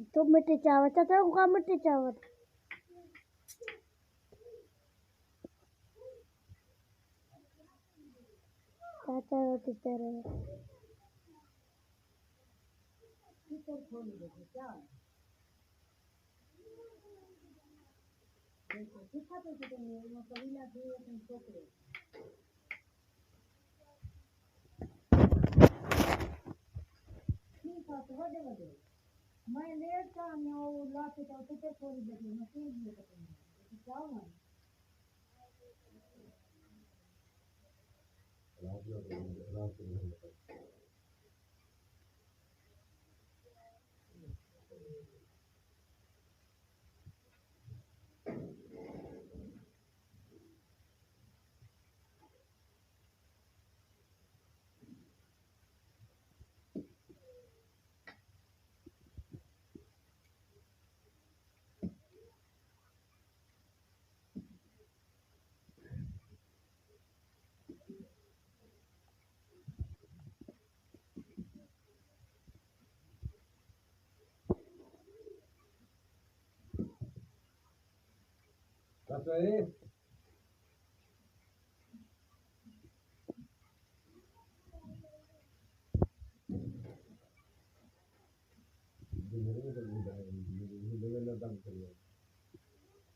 तो मिट्टी चावल चाचा को कहा मिट्टी चावल चाचा रोटी दे रहे हैं मैं लेट का वो लाते तो टिकट खोल देती मैं तीन दिन तक जाओ ना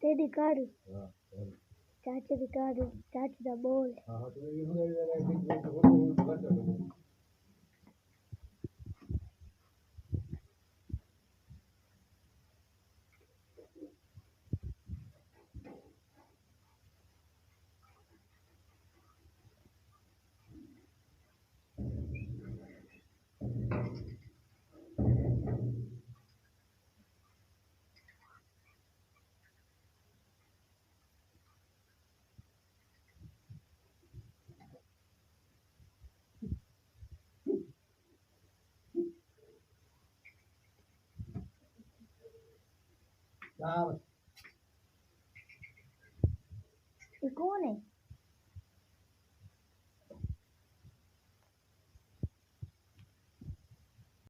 तेरी कार चाची की कार चाची का बोल ये कौन है